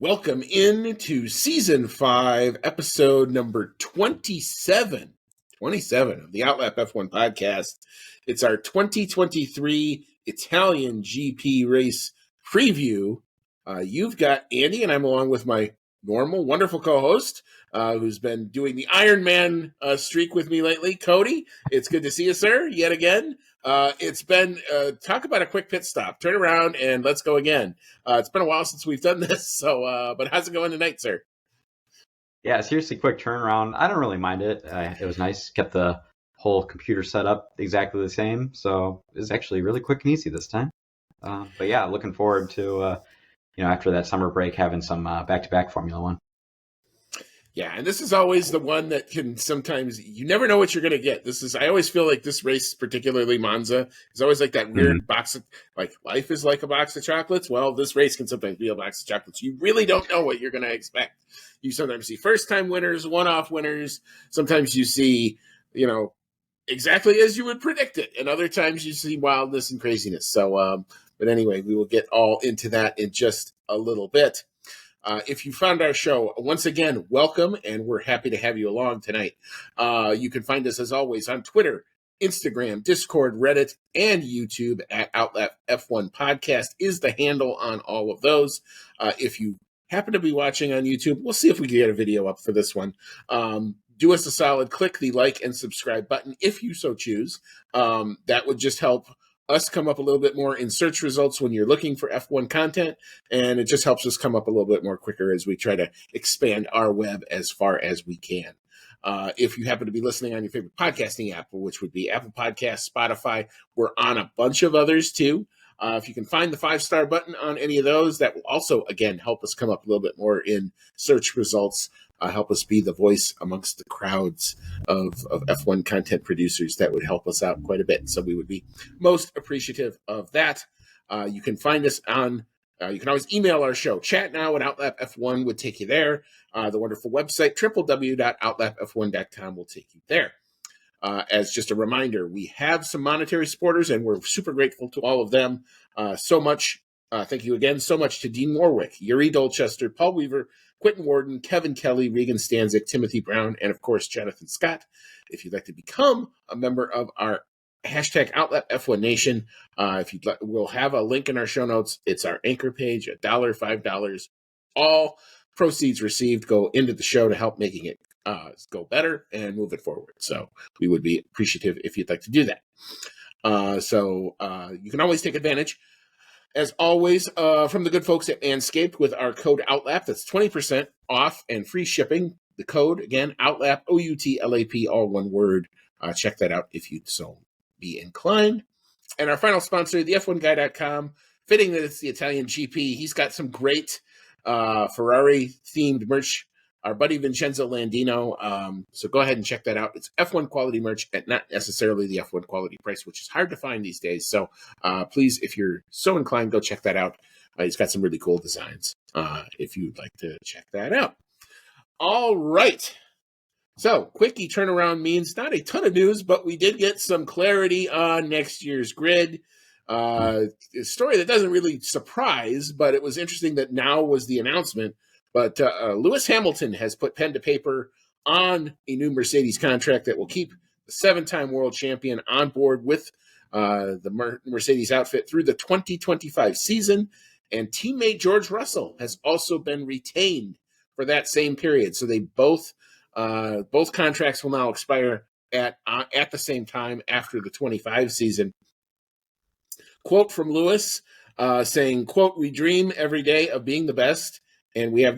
Welcome into Season 5, episode number 27. 27 of the Outlap F1 podcast. It's our 2023 Italian GP race preview. You've got Andy, and I'm along with my normal, wonderful co-host, who's been doing the Iron Man streak with me lately, Cody. It's good to see you, sir, yet again. It's been, talk about a quick pit stop. Turn around and let's go again. It's been a while since we've done this, so, but how's it going tonight, sir? Yeah, seriously, quick turnaround. I don't really mind it. It was nice. Kept the whole computer set up exactly the same, so it was actually really quick and easy this time. But yeah, looking forward to, after that summer break, having some back-to-back Formula One. Yeah, and this is always the one that can sometimes, you never know what you're going to get. I always feel like this race, particularly Monza, is always like that weird box of, like, life is like a box of chocolates. Well, this race can sometimes be a box of chocolates. You really don't know what you're going to expect. You sometimes see first-time winners, one-off winners. Sometimes you see, exactly as you would predict it. And other times you see wildness and craziness. So, but anyway, we will get all into that in just a little bit. If you found our show, once again, welcome, and we're happy to have you along tonight. You can find us, as always, on Twitter, Instagram, Discord, Reddit, and YouTube at Outlap F1 Podcast is the handle on all of those. If you happen to be watching on YouTube, we'll see if we can get a video up for this one. Do us a solid, click the like and subscribe button if you so choose. That would just help us come up a little bit more in search results when you're looking for F1 content, and it just helps us come up a little bit more quicker as we try to expand our web as far as we can. If you happen to be listening on your favorite podcasting app, which would be Apple Podcasts, Spotify, we're on a bunch of others too. If you can find the 5-star button on any of those, that will also, again, help us come up a little bit more in search results, help us be the voice amongst the crowds of F1 content producers. That would help us out quite a bit. So we would be most appreciative of that. You can find us on, you can always email our show. Chat now at Outlap F1 would take you there. The wonderful website, www.outlapf1.com, will take you there. As just a reminder, we have some monetary supporters, and we're super grateful to all of them. So much. Thank you again so much to Dean Warwick, Yuri Dolchester, Paul Weaver, Quentin Warden, Kevin Kelly, Regan Stanzik, Timothy Brown, and of course, Jonathan Scott. If you'd like to become a member of our hashtag Outlap F1 Nation, if you'd like, we'll have a link in our show notes. It's our anchor page, $1, $5. All proceeds received go into the show to help making it go better and move it forward. So we would be appreciative if you'd like to do that. So you can always take advantage, as always, from the good folks at Manscaped with our code OUTLAP. That's 20% off and free shipping. The code, again, OUTLAP, OUTLAP, all one word. Check that out if you'd so be inclined. And our final sponsor, the F1Guy.com. Fitting that it's the Italian GP. He's got some great Ferrari-themed merch. Our buddy Vincenzo Landino. So go ahead and check that out. It's F1 quality merch at not necessarily the F1 quality price, which is hard to find these days. So please, if you're so inclined, go check that out. He's got some really cool designs if you'd like to check that out. All right. So quickie turnaround means not a ton of news, but we did get some clarity on next year's grid. A story that doesn't really surprise, but it was interesting that now was the announcement. But Lewis Hamilton has put pen to paper on a new Mercedes contract that will keep the 7-time world champion on board with the Mercedes outfit through the 2025 season. And teammate George Russell has also been retained for that same period. So they both contracts will now expire at the same time after the 25 season. Quote from Lewis saying, quote, "We dream every day of being the best. And we have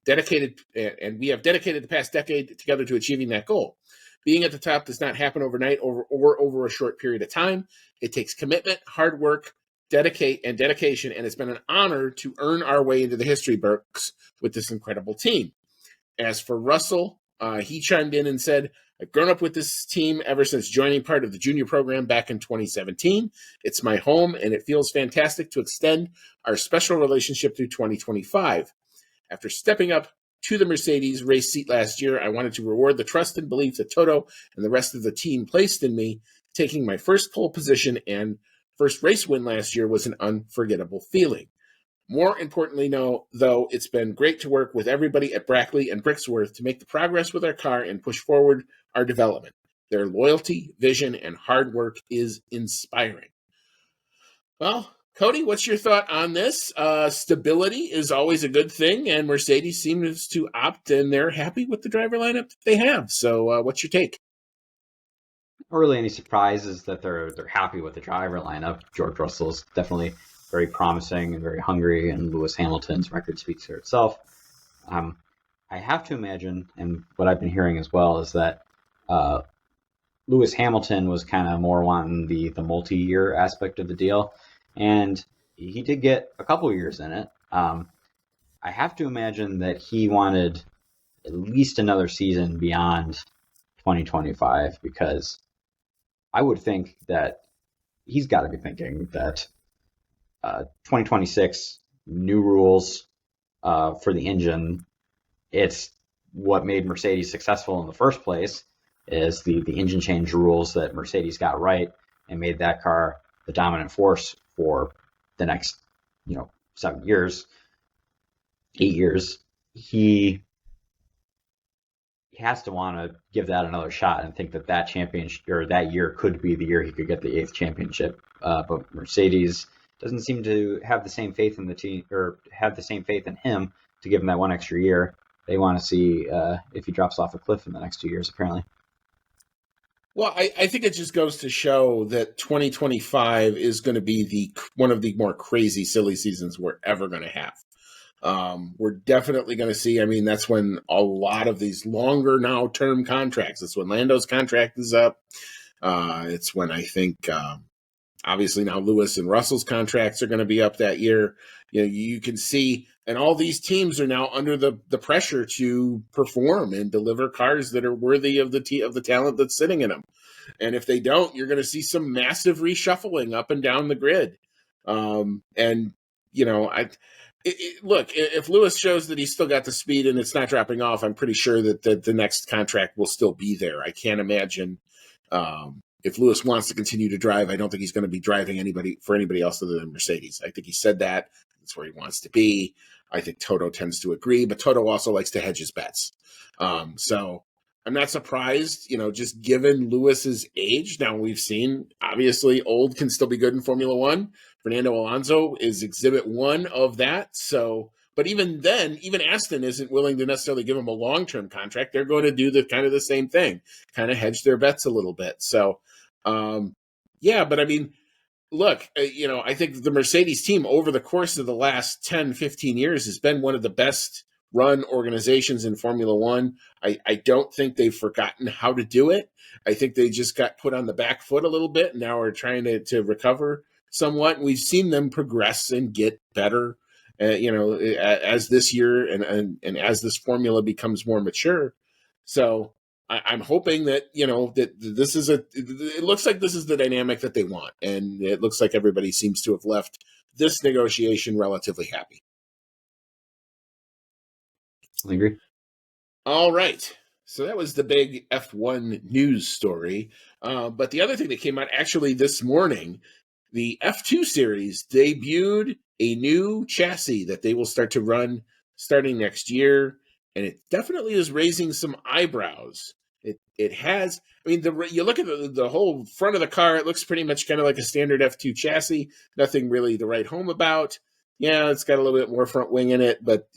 dedicated the past decade together to achieving that goal. Being at the top does not happen overnight or over a short period of time. It takes commitment, hard work, dedication, and it's been an honor to earn our way into the history books with this incredible team." As for Russell, he chimed in and said, "I've grown up with this team ever since joining part of the junior program back in 2017. It's my home, and it feels fantastic to extend our special relationship through 2025. After stepping up to the Mercedes race seat last year, I wanted to reward the trust and belief that Toto and the rest of the team placed in me. Taking my first pole position and first race win last year was an unforgettable feeling. More importantly, though, it's been great to work with everybody at Brackley and Brixworth to make the progress with our car and push forward our development. Their loyalty, vision, and hard work is inspiring. Well, Cody, what's your thought on this? Stability is always a good thing, and Mercedes seems to opt, and they're happy with the driver lineup that they have. So, what's your take? Not really any surprises that they're happy with the driver lineup. George Russell's definitely very promising and very hungry, and Lewis Hamilton's record speaks for itself. I have to imagine, and what I've been hearing as well, is that Lewis Hamilton was kind of more wanting the multi-year aspect of the deal, and he did get a couple years in it. I have to imagine that he wanted at least another season beyond 2025, because I would think that he's got to be thinking that 2026 new rules for the engine. It's what made Mercedes successful in the first place, is the engine change rules that Mercedes got right and made that car the dominant force for the next 7 years, 8 years. He has to want to give that another shot and think that championship, or that year, could be the year he could get the 8th championship. But Mercedes doesn't seem to have the same faith in the team, or have the same faith in him to give him that one extra year. They want to see if he drops off a cliff in the next 2 years, apparently. Well, I think it just goes to show that 2025 is going to be one of the more crazy, silly seasons we're ever going to have. We're definitely going to see, that's when a lot of these longer now term contracts, that's when Lando's contract is up. It's when I think, obviously now Lewis and Russell's contracts are going to be up that year. You can see, and all these teams are now under the pressure to perform and deliver cars that are worthy of the talent that's sitting in them. And if they don't, you're going to see some massive reshuffling up and down the grid. Look, if Lewis shows that he's still got the speed and it's not dropping off, I'm pretty sure that the next contract will still be there. I can't imagine if Lewis wants to continue to drive, I don't think he's going to be driving for anybody else other than Mercedes. I think he said that. That's where he wants to be. I think Toto tends to agree, but Toto also likes to hedge his bets. So I'm not surprised, just given Lewis's age. Now, we've seen, obviously, old can still be good in Formula One. Fernando Alonso is exhibit one of that. So, but even then, even Aston isn't willing to necessarily give him a long-term contract. They're going to do the same thing, kind of hedge their bets a little bit. So, but look, I think the Mercedes team over the course of the last 10, 15 years has been one of the best run organizations in Formula One. I don't think they've forgotten how to do it. I think they just got put on the back foot a little bit and now are trying to recover somewhat. And we've seen them progress and get better, as this year and as this formula becomes more mature. So I'm hoping that, that this is it looks like this is the dynamic that they want. And it looks like everybody seems to have left this negotiation relatively happy. I agree. All right. So that was the big F1 news story. But the other thing that came out actually this morning, the F2 series debuted a new chassis that they will start to run starting next year. And it definitely is raising some eyebrows. It has, you look at the whole front of the car, it looks pretty much kind of like a standard F2 chassis. Nothing really to write home about. Yeah, it's got a little bit more front wing in it. But,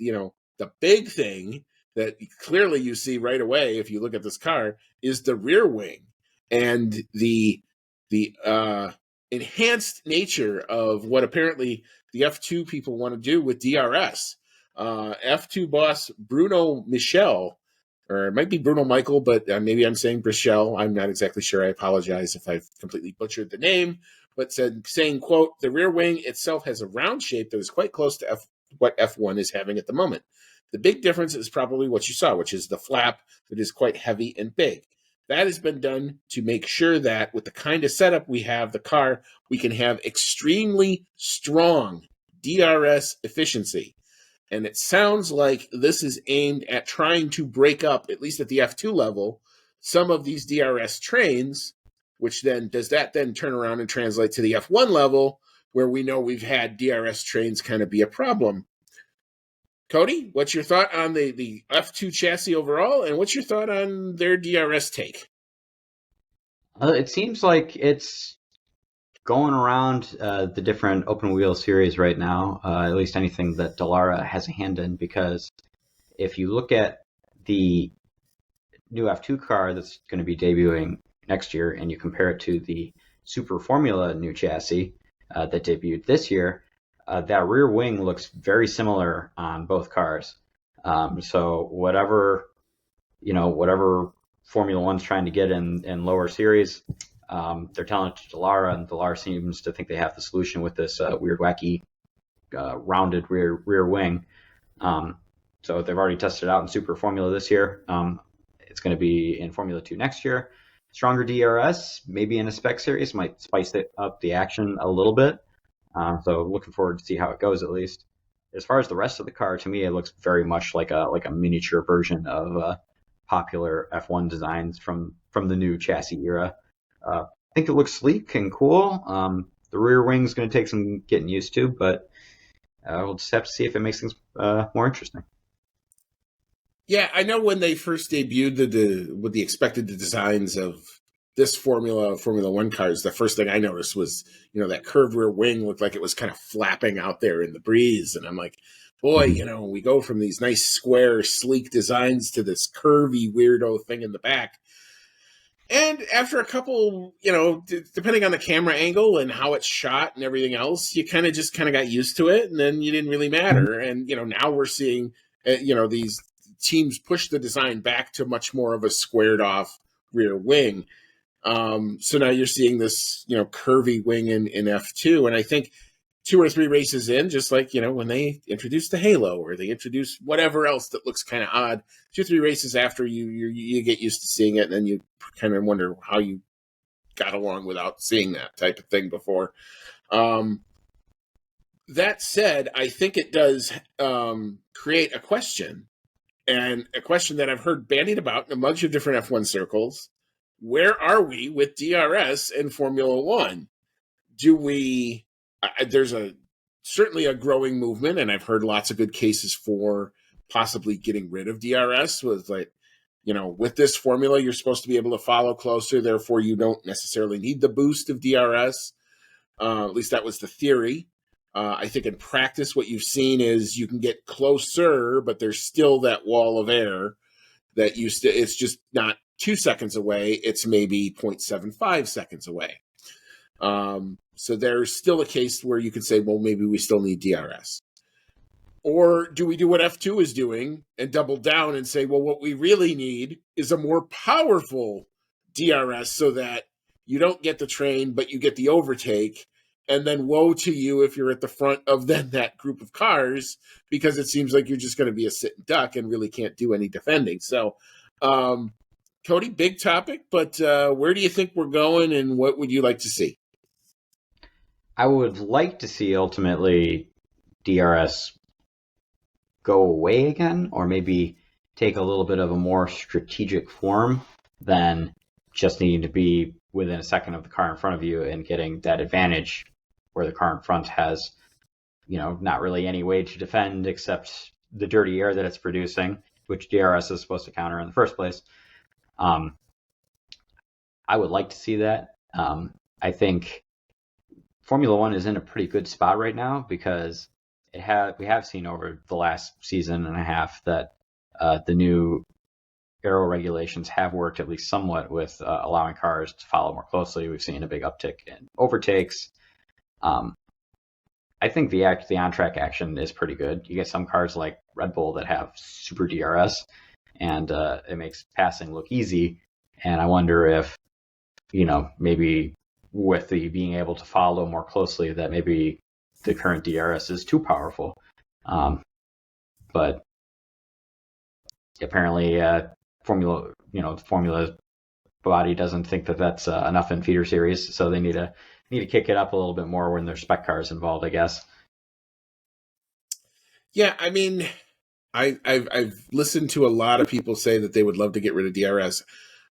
the big thing that clearly you see right away if you look at this car is the rear wing and the enhanced nature of what apparently the F2 people want to do with DRS. F2 boss Bruno Michel, or it might be Bruno Michael, but maybe I'm saying Michel. I'm not exactly sure. I apologize if I've completely butchered the name, but saying, quote, the rear wing itself has a round shape that is quite close to what F1 is having at the moment. The big difference is probably what you saw, which is the flap that is quite heavy and big. That has been done to make sure that with the kind of setup we have, the car, we can have extremely strong DRS efficiency. And it sounds like this is aimed at trying to break up, at least at the F2 level, some of these DRS trains, which then, does that then turn around and translate to the F1 level, where we know we've had DRS trains kind of be a problem. Cody, what's your thought on the F2 chassis overall, and what's your thought on their DRS take? It seems like it's going around the different open wheel series right now, at least anything that Dallara has a hand in, because if you look at the new F2 car that's going to be debuting next year and you compare it to the Super Formula new chassis that debuted this year, that rear wing looks very similar on both cars. So whatever Formula One's trying to get in lower series, they're telling it to Dallara, and Dallara seems to think they have the solution with this weird, wacky, rounded rear wing. So they've already tested it out in Super Formula this year. It's going to be in Formula 2 next year. Stronger DRS, maybe in a spec series, might spice up the action a little bit. So looking forward to see how it goes, at least. As far as the rest of the car, to me, it looks very much like a miniature version of popular F1 designs from the new chassis era. I think it looks sleek and cool. The rear wing's going to take some getting used to, but we'll just have to see if it makes things more interesting. Yeah, I know when they first debuted with the expected designs of this Formula One cars, the first thing I noticed was, that curved rear wing looked like it was kind of flapping out there in the breeze. And I'm like, boy, we go from these nice square, sleek designs to this curvy, weirdo thing in the back. And after a couple, depending on the camera angle and how it's shot and everything else, you kind of got used to it, and then you didn't really matter. And, now we're seeing, these teams push the design back to much more of a squared off rear wing. So now you're seeing this, curvy wing in F2. And I think 2 or 3 races in, just like, when they introduced the Halo or they introduced whatever else that looks kind of odd, 2 or 3 races after you get used to seeing it, and then you kind of wonder how you got along without seeing that type of thing before. That said, I think it does create a question, and a question that I've heard bandied about in a bunch of different F1 circles. Where are we with DRS in Formula One? There's certainly a growing movement, and I've heard lots of good cases for possibly getting rid of DRS with with this formula, you're supposed to be able to follow closer. Therefore, you don't necessarily need the boost of DRS. At least that was the theory. I think in practice, what you've seen is you can get closer, but there's still that wall of air that it's just not 2 seconds away. It's maybe 0.75 seconds away. So there's still a case where you could say, well, maybe we still need DRS. Or do we do what F2 is doing and double down and say, well, what we really need is a more powerful DRS so that you don't get the train, but you get the overtake. And then woe to you if you're at the front of that group of cars, because it seems like you're just going to be a sit and duck and really can't do any defending. So, Cody, big topic, but where do you think we're going, and what would you like to see? I would like to see ultimately DRS go away again, or maybe take a little bit of a more strategic form than just needing to be within a second of the car in front of you and getting that advantage where the car in front has, not really any way to defend except the dirty air that it's producing, which DRS is supposed to counter in the first place. I would like to see that. I think Formula One is in a pretty good spot right now because we have seen over the last season and a half that the new aero regulations have worked at least somewhat with allowing cars to follow more closely. We've seen a big uptick in overtakes. I think the on-track action is pretty good. You get some cars like Red Bull that have super DRS, and it makes passing look easy. And I wonder if, maybe with the being able to follow more closely, that maybe the current DRS is too powerful. But apparently, Formula body doesn't think that that's enough in feeder series, so they need to kick it up a little bit more when there's spec cars involved, I guess. Yeah, I mean, I've listened to a lot of people say that they would love to get rid of DRS.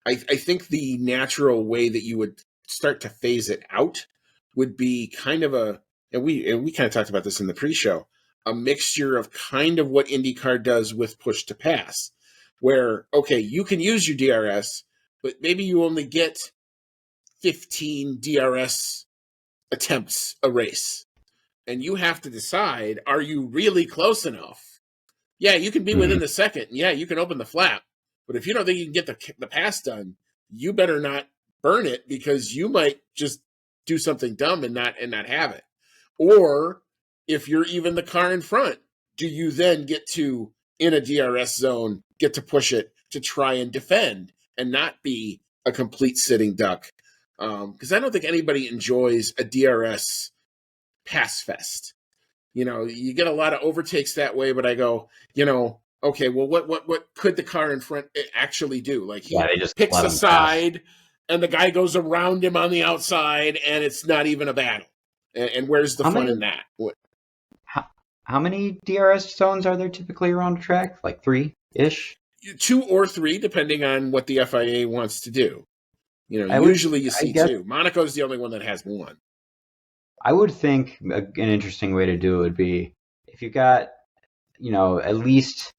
I think the natural way that you would start to phase it out would be kind of a and we kind of talked about this in the pre-show, a mixture of kind of what IndyCar does with push to pass, where, okay, you can use your DRS, but maybe you only get 15 DRS attempts a race. And you have to decide, are you really close enough? Yeah, you can be within the second. Yeah, you can open the flap. But if you don't think you can get the pass done, you better not burn it, because you might just do something dumb and not have it. Or if you're even the car in front, do you then get to, in a DRS zone, get to push it to try and defend and not be a complete sitting duck? Because I don't think anybody enjoys a DRS pass fest. You get a lot of overtakes that way, but I go, okay, well, what could the car in front actually do? Like, he just picks a side, and the guy goes around him on the outside, and it's not even a battle. And where's the fun in that? How many DRS zones are there typically around a track? Like 3-ish? 2 or 3, depending on what the FIA wants to do. Usually you see 2. Monaco's the only one that has 1. I would think an interesting way to do it would be if you got, at least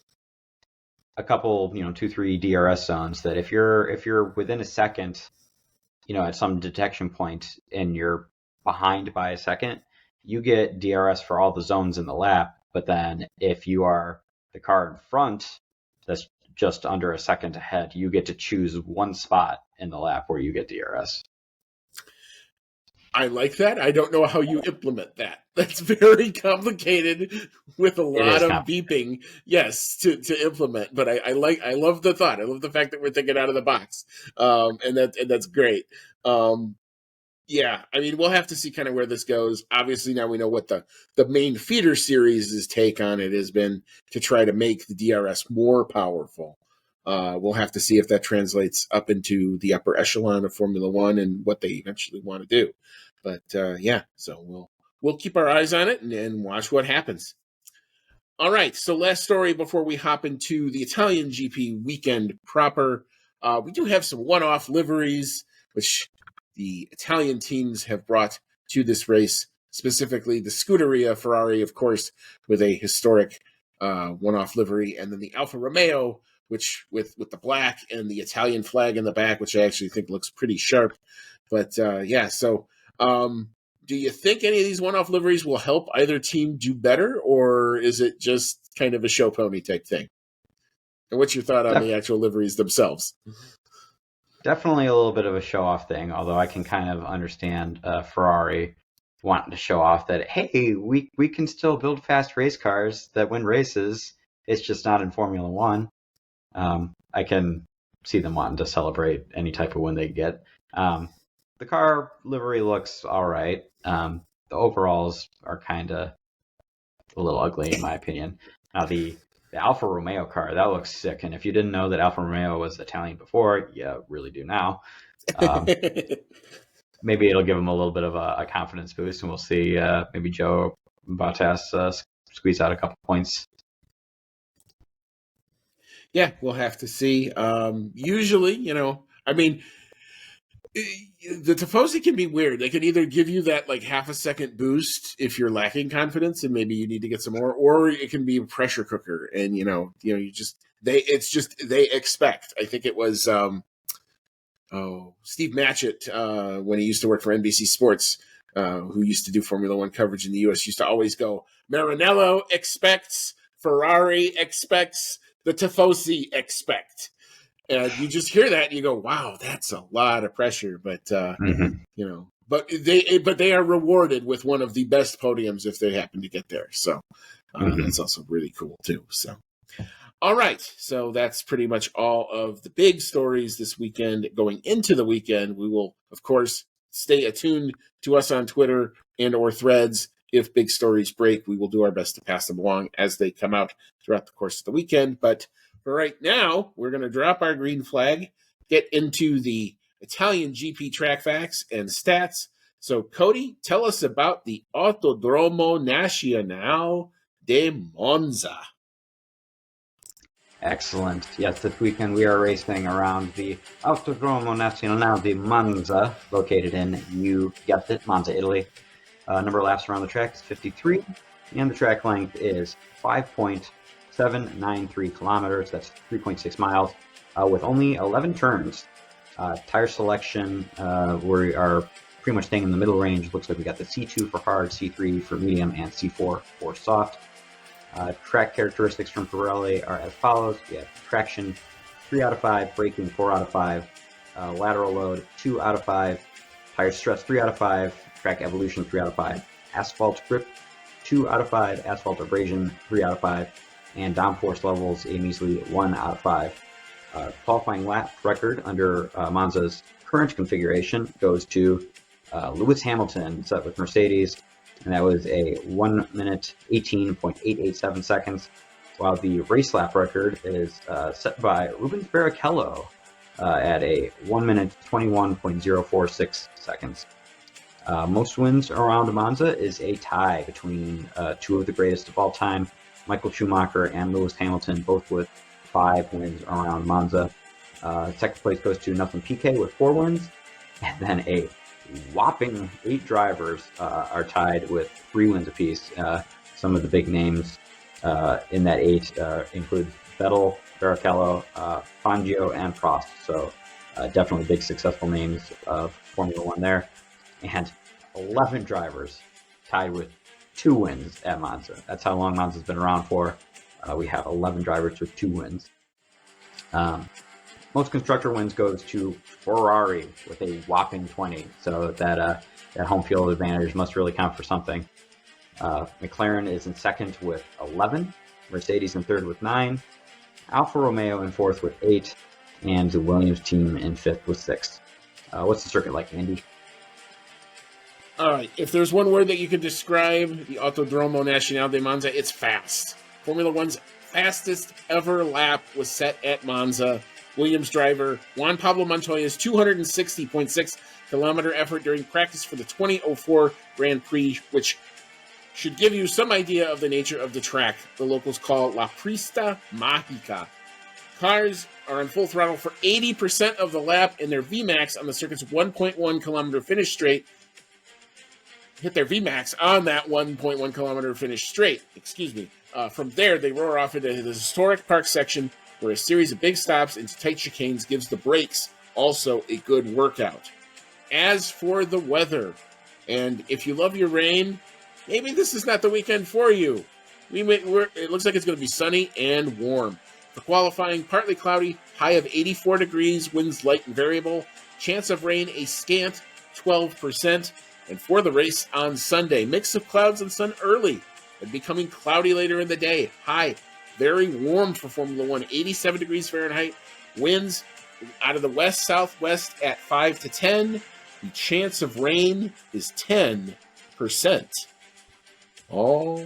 a couple, 2-3 DRS zones, that if you're within a second, at some detection point and you're behind by a second, you get DRS for all the zones in the lap. But then if you are the car in front that's just under a second ahead, you get to choose one spot in the lap where you get DRS. I like that. I don't know how you implement that. That's very complicated with a lot of beeping, yes, to implement. But I love the thought. I love the fact that we're thinking out of the box, and that's great. Yeah, I mean, we'll have to see kind of where this goes. Obviously, now we know what the main feeder series' take on it has been, to try to make the DRS more powerful. We'll have to see if that translates up into the upper echelon of Formula One and what they eventually want to do. But yeah, so we'll keep our eyes on it and watch what happens. All right, so last story before we hop into the Italian GP weekend proper. We do have some one-off liveries, which the Italian teams have brought to this race, specifically the Scuderia Ferrari, of course, with a historic one-off livery, and then the Alfa Romeo, which with the black and the Italian flag in the back, which I actually think looks pretty sharp. But yeah, so do you think any of these one-off liveries will help either team do better, or is it just kind of a show pony type thing? And what's your thought on the actual liveries themselves? Definitely a little bit of a show-off thing, although I can kind of understand Ferrari wanting to show off that, hey, we can still build fast race cars that win races. It's just not in Formula One. I can see them wanting to celebrate any type of win they get. The car livery looks all right. The overalls are kind of a little ugly, in my opinion. Now, the Alfa Romeo car, that looks sick. And if you didn't know that Alfa Romeo was Italian before, you really do now. Maybe it'll give them a little bit of a confidence boost, and we'll see maybe Joe Bottas squeeze out a couple points. Yeah, we'll have to see. Usually, I mean, the Tifosi can be weird. They can either give you that like half a second boost if you're lacking confidence and maybe you need to get some more, or it can be a pressure cooker. And they expect. I think it was Steve Matchett when he used to work for NBC Sports, who used to do Formula One coverage in the U.S. used to always go, Maranello expects, Ferrari expects, the Tifosi expect. And you just hear that and you go, wow, that's a lot of pressure. But, but they are rewarded with one of the best podiums if they happen to get there. So that's also really cool too. So, all right. So that's pretty much all of the big stories this weekend. Going into the weekend, we will, of course, stay attuned to us on Twitter and or Threads. If big stories break, we will do our best to pass them along as they come out throughout the course of the weekend. But for right now, we're going to drop our green flag, get into the Italian GP track facts and stats. So, Cody, tell us about the Autodromo Nazionale de Monza. Excellent. Yes, this weekend we are racing around the Autodromo Nazionale di Monza, located in, you guessed it, Monza, Italy. Number of laps around the track is 53, and the track length is 5.793 kilometers. That's 3.6 miles, with only 11 turns. Tire selection, we are pretty much staying in the middle range. Looks like we got the C2 for hard, C3 for medium, and C4 for soft. Track characteristics from Pirelli are as follows. We have traction 3 out of 5, braking 4 out of 5, lateral load 2 out of 5, tire stress 3 out of 5, track evolution 3 out of 5, asphalt grip 2 out of 5, asphalt abrasion 3 out of 5, and downforce levels a measly 1 out of 5. Qualifying lap record under Monza's current configuration goes to Lewis Hamilton, set with Mercedes, and that was a 1 minute 18.887 seconds, while the race lap record is set by Rubens Barrichello at a 1 minute 21.046 seconds. Most wins around Monza is a tie between two of the greatest of all time, Michael Schumacher and Lewis Hamilton, both with 5 wins around Monza. Second place goes to Nelson Piquet with 4 wins, and then a whopping 8 drivers are tied with 3 wins apiece. Some of the big names in that 8 include Vettel, Barrichello, Fangio, and Prost. So definitely big successful names of Formula One there. And 11 drivers tied with 2 wins at Monza. That's how long Monza's been around for. We have 11 drivers with 2 wins. Most constructor wins goes to Ferrari with a whopping 20. So that home field advantage must really count for something. McLaren is in second with 11. Mercedes in third with 9. Alfa Romeo in fourth with 8. And the Williams team in fifth with 6. What's the circuit like, Andy? All right, if there's one word that you could describe the Autodromo Nacional de Monza, it's fast. Formula One's fastest ever lap was set at Monza. Williams driver Juan Pablo Montoya's 260.6 kilometer effort during practice for the 2004 Grand Prix, which should give you some idea of the nature of the track. The locals call La Pista Mágica. Cars are on full throttle for 80% of the lap, and their VMAX on the circuit's 1.1 kilometer finish straight hit their VMAX on that 1.1 kilometer finish straight. From there, they roar off into the historic park section, where a series of big stops into tight chicanes gives the brakes also a good workout. As for the weather, and if you love your rain, maybe this is not the weekend for you. It looks like it's going to be sunny and warm. For qualifying, partly cloudy, high of 84 degrees, winds light and variable, chance of rain a scant 12%. And for the race on Sunday, mix of clouds and sun early and becoming cloudy later in the day. High, very warm for Formula One, 87 degrees Fahrenheit. Winds out of the west-southwest at 5 to 10. The chance of rain is 10%. All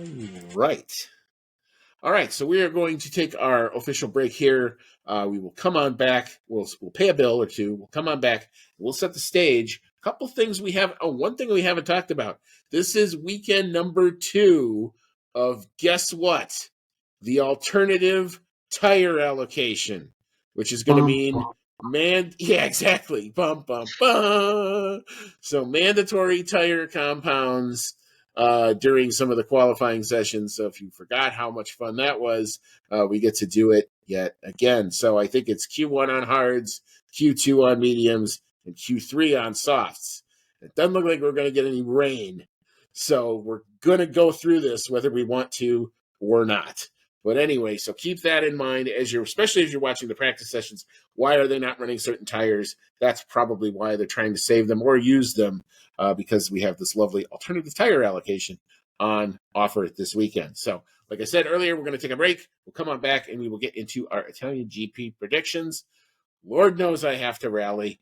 right, so we are going to take our official break here. We will come on back. We'll pay a bill or two. We'll come on back. We'll set the stage. Couple things we have. One thing we haven't talked about. This is weekend number 2 of, guess what? The alternative tire allocation, which is going to mean exactly. Bum, bum, bum. So mandatory tire compounds during some of the qualifying sessions. So if you forgot how much fun that was, we get to do it yet again. So I think it's Q1 on hards, Q2 on mediums, and Q3 on softs. It doesn't look like we're going to get any rain. So we're going to go through this whether we want to or not. But anyway, so keep that in mind especially as you're watching the practice sessions. Why are they not running certain tires? That's probably why they're trying to save them or use them, because we have this lovely alternative tire allocation on offer this weekend. So like I said earlier, we're going to take a break. We'll come on back and we will get into our Italian GP predictions. Lord knows I have to rally.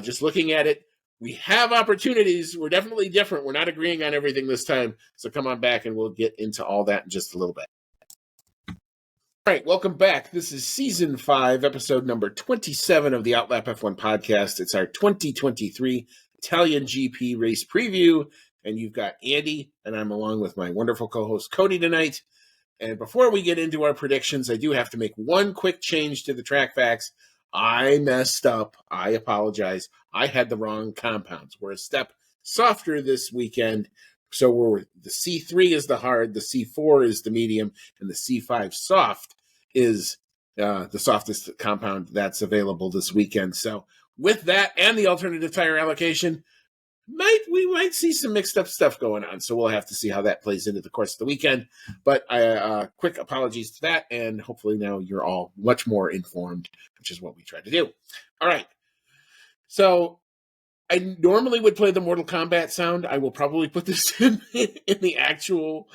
Just looking at it, we have opportunities. We're definitely different. We're not agreeing on everything this time. So come on back and we'll get into all that in just a little bit. All right, welcome back. This is Season 5, episode number 27 of the Outlap F1 podcast. It's our 2023 Italian GP race preview, and you've got Andy, and I'm along with my wonderful co-host Cody tonight. And before we get into our predictions, I do have to make one quick change to the track facts. I messed up. I apologize. I had the wrong compounds. We're a step softer this weekend. So we're, the C3 is the hard, the C4 is the medium, and the C5 soft is the softest compound that's available this weekend. So with that and the alternative tire allocation, we might see some mixed up stuff going on. So we'll have to see how that plays into the course of the weekend. But quick apologies to that, and hopefully now you're all much more informed, which is what we try to do. All right. So I normally would play the Mortal Kombat sound. I will probably put this in the actual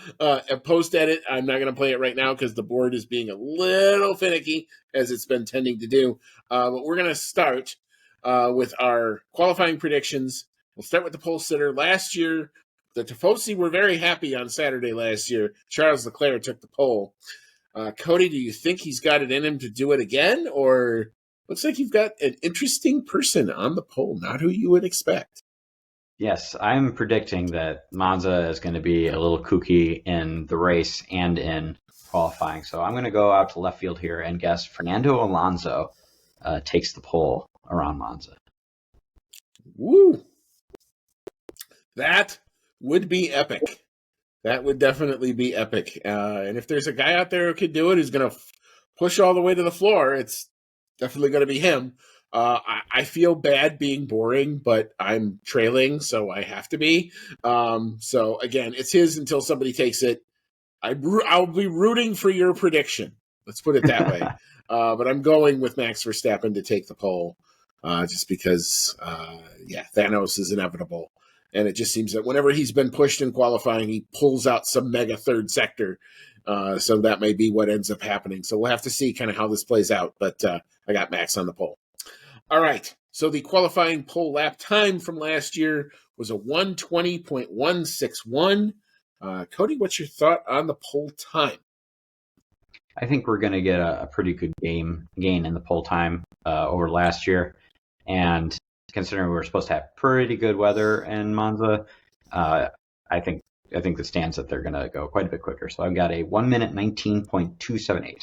post edit. I'm not going to play it right now because the board is being a little finicky, as it's been tending to do. But we're going to start with our qualifying predictions. We'll start with the pole sitter. Last year, the Tifosi were very happy on Saturday last year. Charles Leclerc took the pole. Cody, do you think he's got it in him to do it again, or looks like you've got an interesting person on the pole, not who you would expect? Yes, I'm predicting that Monza is going to be a little kooky in the race and in qualifying. So I'm going to go out to left field here and guess Fernando Alonso takes the pole around Monza. Woo! That would be epic. That would definitely be epic. And if there's a guy out there who could do it, who's going to push all the way to the floor, it's definitely going to be him. I feel bad being boring, but I'm trailing, so I have to be. So again, it's his until somebody takes it. I'll be rooting for your prediction. Let's put it that way. But I'm going with Max Verstappen to take the pole, just because, Thanos is inevitable. And it just seems that whenever he's been pushed in qualifying, he pulls out some mega third sector. So that may be what ends up happening. So we'll have to see kind of how this plays out. But I got Max on the pole. All right. So the qualifying pole lap time from last year was a 1:20.161. Cody, what's your thought on the pole time? I think we're going to get a pretty good gain in the pole time over last year. And considering we were supposed to have pretty good weather in Monza, I think it stands that they're going to go quite a bit quicker. So I've got a 1 minute 19.278.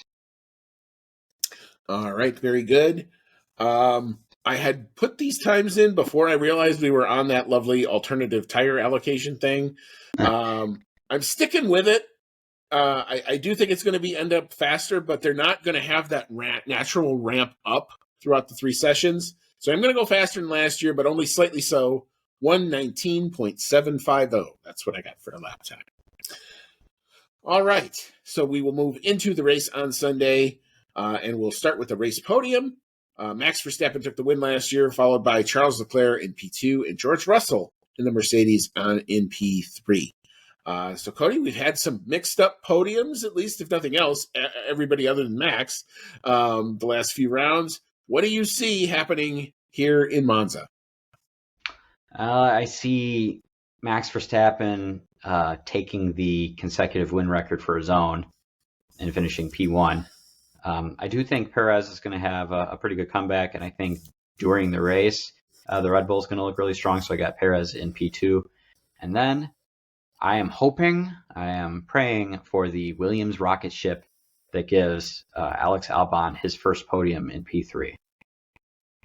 All right, very good. I had put these times in before I realized we were on that lovely alternative tire allocation thing. I'm sticking with it. I do think it's going to end up faster, but they're not going to have that natural ramp up throughout the 3 sessions. So I'm going to go faster than last year, but only slightly so. 1:19.750. That's what I got for a lap time. All right. So we will move into the race on Sunday, and we'll start with the race podium. Max Verstappen took the win last year, followed by Charles Leclerc in P2 and George Russell in the Mercedes in P3. So, Cody, we've had some mixed up podiums, at least, if nothing else, everybody other than Max, the last few rounds. What do you see happening here in Monza? I see Max Verstappen taking the consecutive win record for his own and finishing P1. I do think Perez is going to have a pretty good comeback, and I think during the race, the Red Bull is going to look really strong, so I got Perez in P2. And then I am praying for the Williams rocket ship that gives Alex Albon his first podium in P3.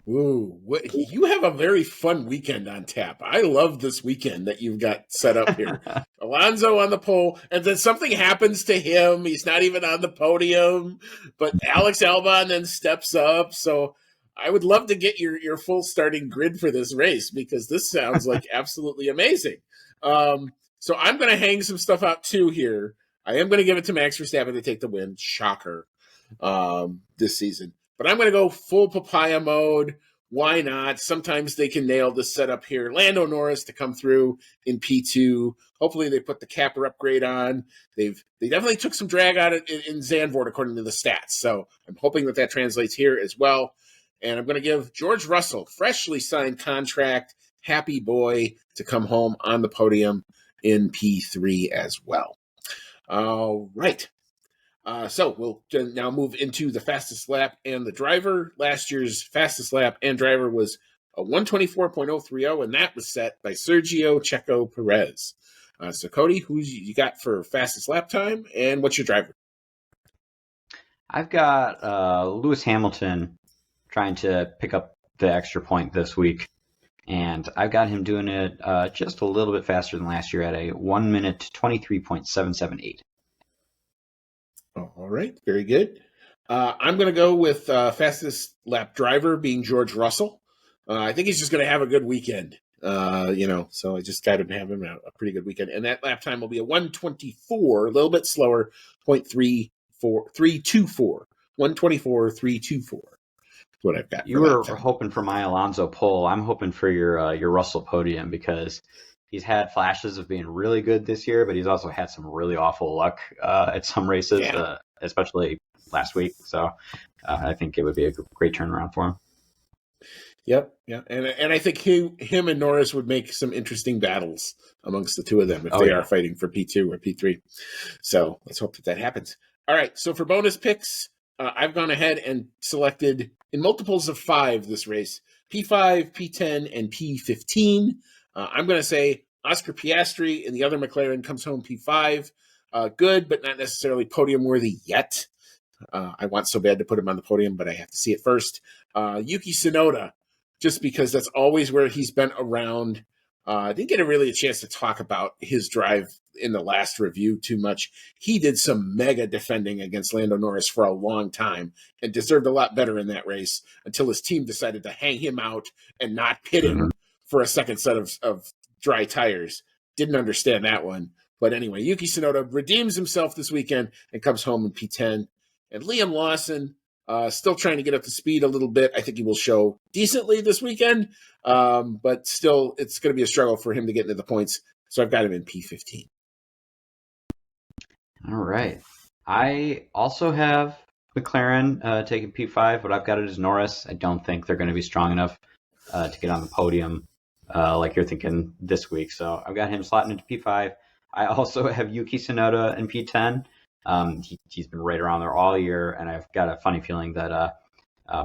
Ooh, you have a very fun weekend on tap. I love this weekend that you've got set up here. Alonso on the pole, and then something happens to him. He's not even on the podium, but Alex Albon then steps up. So I would love to get your full starting grid for this race, because this sounds like absolutely amazing. So I'm going to hang some stuff out too here. I am going to give it to Max Verstappen to take the win. Shocker. This season. But I'm going to go full papaya mode. Why not? Sometimes they can nail this setup here. Lando Norris to come through in P2. Hopefully they put the capper upgrade on. They definitely took some drag out in Zandvoort according to the stats. So I'm hoping that translates here as well. And I'm going to give George Russell, freshly signed contract, happy boy, to come home on the podium in P3 as well. All right. So we'll now move into the fastest lap and the driver. Last year's fastest lap and driver was a 1:24.030, and that was set by Sergio Checo Perez. So Cody, who you got for fastest lap time, and what's your driver? I've got Lewis Hamilton trying to pick up the extra point this week, and I've got him doing it just a little bit faster than last year at a 1 minute 23.778. All right, very good. I'm going to go with fastest lap driver being George Russell. I think he's just going to have a good weekend. So I just got to have him a pretty good weekend. And that lap time will be a 1:24, a little bit slower, 0.324. 1:24.324. That's what I've got. You were hoping for my Alonso pole. I'm hoping for your Russell podium because he's had flashes of being really good this year, but he's also had some really awful luck at some races, especially last week. So I think it would be a great turnaround for him. Yep, yeah, and I think him and Norris would make some interesting battles amongst the two of them if they are fighting for P2 or P3. So let's hope that happens. All right, so for bonus picks, I've gone ahead and selected in multiples of 5 this race, P5, P10, and P15. I'm going to say Oscar Piastri in the other McLaren comes home P5. Good, but not necessarily podium worthy yet. I want so bad to put him on the podium, but I have to see it first. Yuki Tsunoda, just because that's always where he's been around. I didn't get a chance to talk about his drive in the last review too much. He did some mega defending against Lando Norris for a long time and deserved a lot better in that race until his team decided to hang him out and not pit him for a second set of dry tires. Didn't understand that one. But anyway, Yuki Tsunoda redeems himself this weekend and comes home in P10. And Liam Lawson, still trying to get up to speed a little bit. I think he will show decently this weekend, but still it's going to be a struggle for him to get into the points. So I've got him in P15. All right. I also have McLaren taking P5, but I've got it as Norris. I don't think they're going to be strong enough to get on the podium like you're thinking this week. So I've got him slotting into P5. I also have Yuki Tsunoda in P10. He's been right around there all year, and I've got a funny feeling that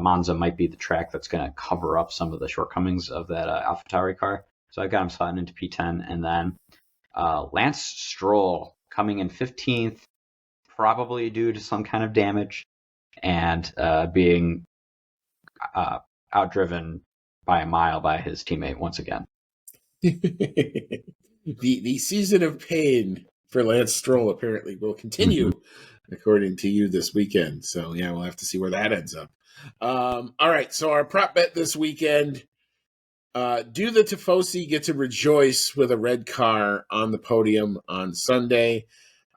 Monza might be the track that's going to cover up some of the shortcomings of that AlphaTauri car. So I've got him slotting into P10, and then Lance Stroll coming in 15th, probably due to some kind of damage, and being outdriven by a mile by his teammate once again. The season of pain for Lance Stroll apparently will continue, according to you, this weekend. So, yeah, we'll have to see where that ends up. All right, so our prop bet this weekend, do the Tifosi get to rejoice with a red car on the podium on Sunday?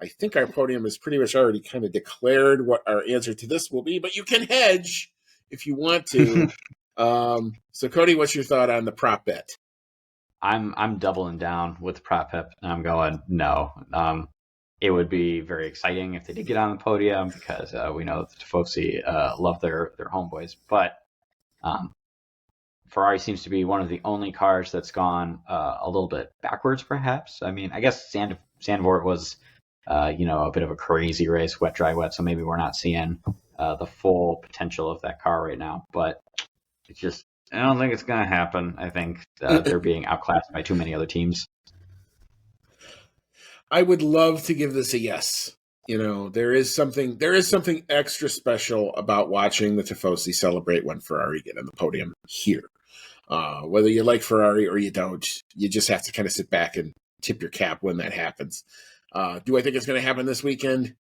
I think our podium is pretty much already kind of declared what our answer to this will be, but you can hedge if you want to. So, Cody, what's your thought on the prop bet? I'm doubling down with the prop bet, and I'm going no. It would be very exciting if they did get on the podium because we know that the Tifosi love their homeboys. But Ferrari seems to be one of the only cars that's gone a little bit backwards, perhaps. I mean, I guess Zandvoort was, a bit of a crazy race, wet, dry, wet. So maybe we're not seeing the full potential of that car right now. But it's just, I don't think it's going to happen. I think they're being outclassed by too many other teams. I would love to give this a yes. There is something extra special about watching the Tifosi celebrate when Ferrari get on the podium here. Whether you like Ferrari or you don't, you just have to kind of sit back and tip your cap when that happens. Do I think it's going to happen this weekend?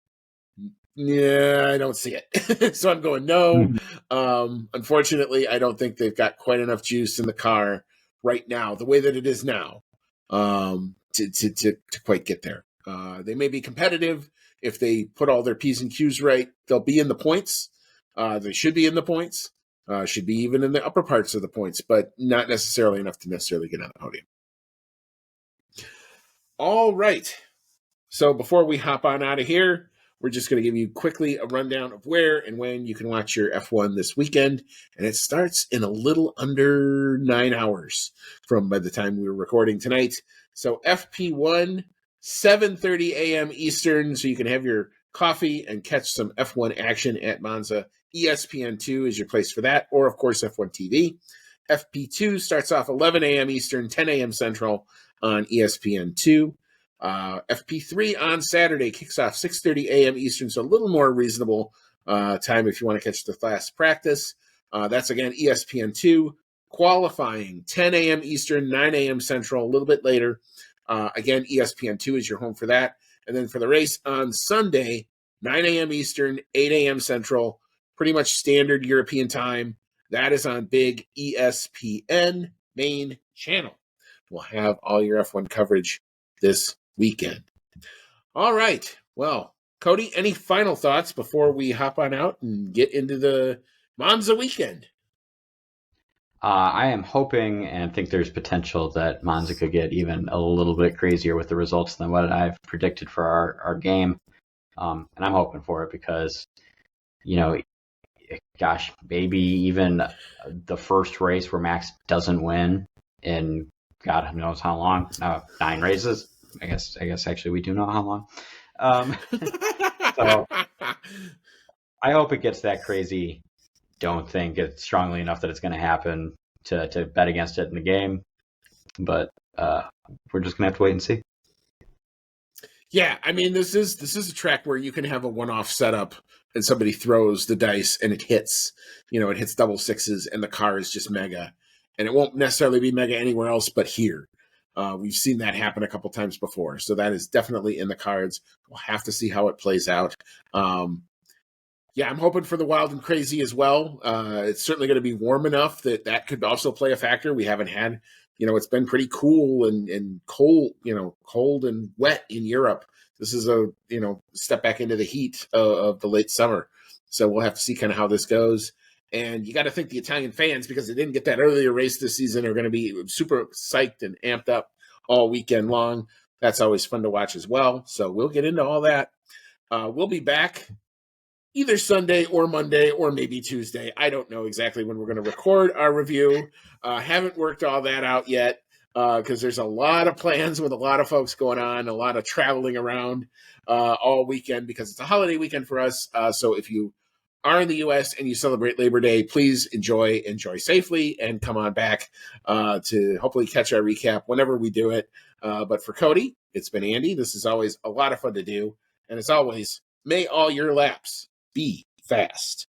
Yeah, I don't see it. So I'm going no. Unfortunately, I don't think they've got quite enough juice in the car right now, the way that it is now, to quite get there. They may be competitive if they put all their P's and Q's right. They'll be in the points. They should be in the points. Should be even in the upper parts of the points, but not necessarily enough to necessarily get on the podium. All right. So before we hop on out of here, we're just going to give you quickly a rundown of where and when you can watch your F1 this weekend. And it starts in a little under 9 hours from by the time we were recording tonight. So FP1, 7:30 a.m. Eastern, so you can have your coffee and catch some F1 action at Monza. ESPN2 is your place for that, or, of course, F1 TV. FP2 starts off 11 a.m. Eastern, 10 a.m. Central on ESPN2. FP3 on Saturday kicks off 6:30 a.m. Eastern, so a little more reasonable time if you want to catch the last practice. That's, again, ESPN2. qualifying 10 a.m. Eastern, 9 a.m. Central, a little bit later. Again, ESPN2 is your home for that. And then for the race on Sunday, 9 a.m. Eastern, 8 a.m. Central, pretty much standard European time. That is on big ESPN main channel. We'll have all your F1 coverage this weekend. All right. Well, Cody, any final thoughts before we hop on out and get into the Monza weekend? I am hoping and think there's potential that Monza could get even a little bit crazier with the results than what I've predicted for our game. And I'm hoping for it because, gosh, maybe even the first race where Max doesn't win in God knows how long, 9 races. I guess actually we do know how long. So I hope it gets that crazy. Don't think it's strongly enough that it's going to happen to bet against it in the game, but we're just gonna have to wait and see. Yeah, I mean, this is a track where you can have a one-off setup and somebody throws the dice and it hits. It hits double sixes and the car is just mega, and it won't necessarily be mega anywhere else but here. We've seen that happen a couple times before, so that is definitely in the cards. We'll have to see how it plays out. Yeah, I'm hoping for the wild and crazy as well. It's certainly going to be warm enough that could also play a factor. We haven't had, it's been pretty cool and cold, cold and wet in Europe. This is a, step back into the heat of the late summer. So we'll have to see kind of how this goes. And you got to think the Italian fans, because they didn't get that earlier race this season, are going to be super psyched and amped up all weekend long. That's always fun to watch as well. So we'll get into all that. We'll be back either Sunday or Monday or maybe Tuesday. I don't know exactly when we're going to record our review. Haven't worked all that out yet because there's a lot of plans with a lot of folks going on, a lot of traveling around all weekend because it's a holiday weekend for us. So if you are in the U.S. and you celebrate Labor Day, please enjoy safely and come on back to hopefully catch our recap whenever we do it. But for Cody, it's been Andy. This is always a lot of fun to do. And as always, may all your laps be fast.